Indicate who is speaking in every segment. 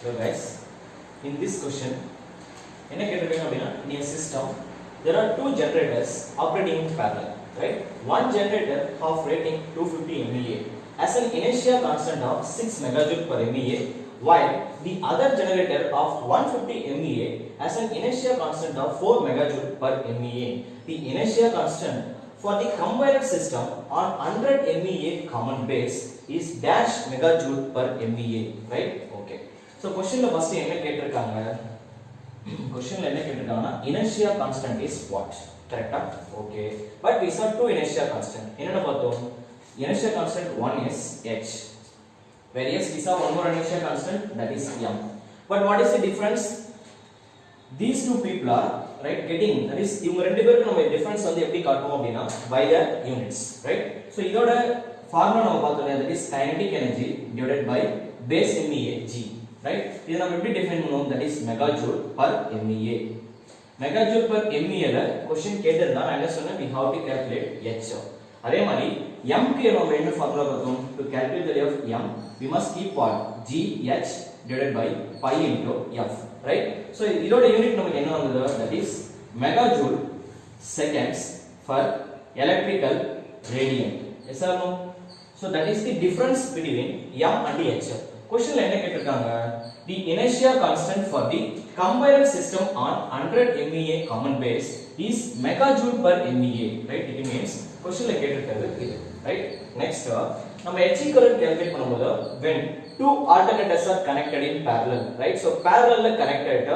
Speaker 1: So guys, in this question, in a system, there are two generators operating in parallel, right? One generator of rating 250 MVA has an inertia constant of 6 megajoule per MVA, while the other generator of 150 MVA has an inertia constant of 4 megajoule per MVA. The inertia constant for the combined system on 100 MVA common base is dash megajoule per MVA, right? Okay. So question la first என்ன கேட்டிருக்காங்க? Question la என்ன கேட்டிருக்காங்கன்னா inertia constant is what? Correct? Okay. But we saw two inertia constant. என்னென்ன பார்த்தோம்? Inertia constant one is h. Whereas we saw one more inertia constant, that is m. But what is the difference? These two people are right getting, that is இவங்க ரெண்டு பேருக்கு நம்ம difference வந்து எப்படி காட்டுவோம் அப்படினா by the units, right? So இதோட formula நம்ம பார்த்தோம், that is kinetic energy divided by base MVA g, right? இத நம்ம எப்படி டிஃபைன் பண்ணுவோம், that is megajoule per MVA. Megajoule per MVA ல क्वेश्चन கேட்டதா நான் என்ன சொன்னேன், we have to calculate h. அதே மாதிரி m க்கு நம்ம என்ன ஃபார்முலா பார்த்தோம், to calculate the value of m we must keep what, g h divided by pi into f, right? So இதோட யூனிட் நமக்கு என்ன வந்தது, that is megajoule seconds for electrical radian. Yes or no? So that is the difference between m and h. Question என்ன கேட்டிருக்காங்க, the inertia constant for the combined system on 100 MVA common base is megajoule per MVA, right? It means question la கேட்டிருக்கிறது இது, right? Next நம்ம h current calculate பண்ணும்போது when two alternators are connected in parallel, right? So parallel ல connected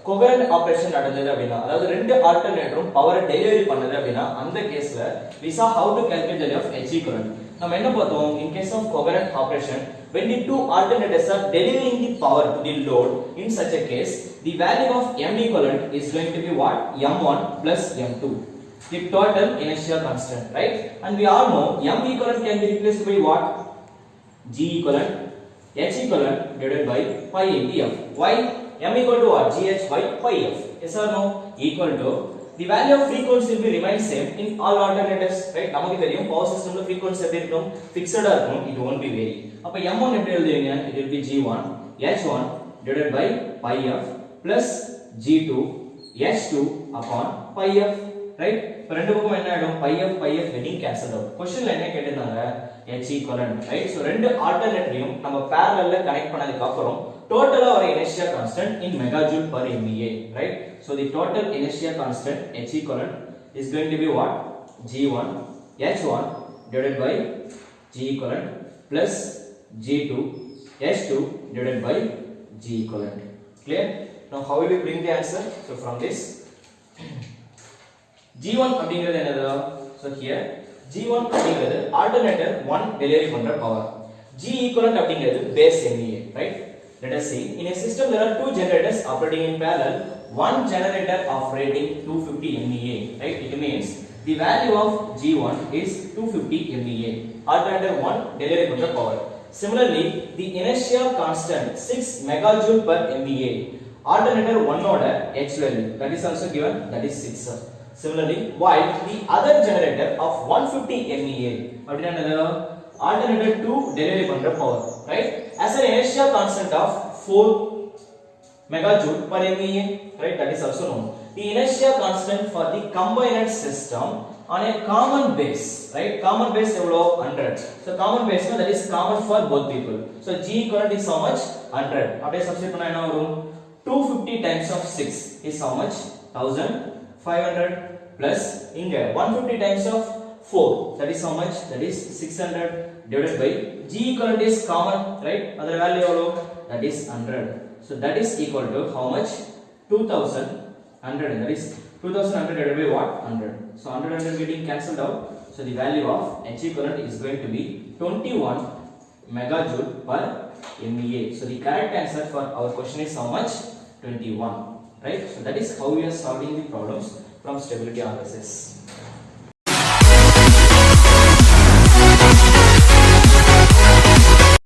Speaker 1: coherent operation நடந்தது அப்படினா, அதாவது ரெண்டு ஆல்டர்னேட்டரும் பவரை டெலிவரி பண்ணது அப்படினா அந்த கேஸ்ல we saw how to calculate the value of h current. நம்ம என்ன பார்த்தோம், in case of coherent operation, when the two alternators are delivering the power to the load, in such a case the value of m equivalent is going to be what, m1 plus m2, the total inertia constant, right? And we all know m equivalent can be replaced by what, g equivalent h equivalent divided by pi into f. Why m equal to what, gh by pi f? Yes or no? Equal to the value of frequency will be remain same in all alternators, right? நமக்கு தெரியும் power சிஸ்டம்ல frequency எப்படி இருக்கும், ஃபிக்ஸடா இருக்கும், it won't be vary. அப்ப m1 எப்படி எழுதுவீங்க, it will be g1 h1 divided by pi f plus g2 h2 upon pi f, right? இப்ப ரெண்டு பக்கம் என்ன ஆகும், pi f getting cancelled out. क्वेश्चनல என்ன கேட்டிருந்தாங்க, h equivalent, right? So ரெண்டு ஆல்டர்னேட்டரையும் நம்ம parallel ல கனெக்ட் பண்ணதுக்கு அப்புறம் total our inertia constant in megajoule per MVA, right? So the total inertia constant h equivalent is going to be what, g1 h1 divided by g equivalent plus g2 h2 divided by g equivalent. Clear? Now how will we bring the answer? So from this g1 அப்படிங்கிறது என்னது, so here g1 அப்படிங்கிறது alternator 1 delivery பண்ற power, g equivalent அப்படிங்கிறது base MVA, right? Let us see, in a system there are two generators operating in parallel, one generator of rating 250 MVA, right? It means the value of g1 is 250 MVA, alternator 1 delivery பண்ற power. Similarly, the inertia constant 6 megajoule per MVA, alternator 1 oda h value, that is also given, that is 6. Similarly, while the other generator of 150 MVA, அப்படினா alternator 2 delivery பண்ற power, right, as an inertia constant of 4 megajoule per MVA, right? That is also known. The inertia constant for the combined system on a common base, right? Common base எவ்வளோ, 100. So common base that is common for both people. So g equivalent is how much, 100. அப்படியே substitute பண்ணா என்ன வரும், 250 times of 6 is how much, 1500 plus இங்க 150 times of 4, that is how much, that is 600 divided by g equivalent is common, right? Other value எவ்வளோ, that is 100. So that is equal to how much, 2100, that is 2100 divided by what, 100. So 100 getting cancelled out. So the value of h equivalent is going to be 21 megajoule per MVA. So the correct answer for our question is how much, 21, right? So that is how we are solving the problems from stability analysis.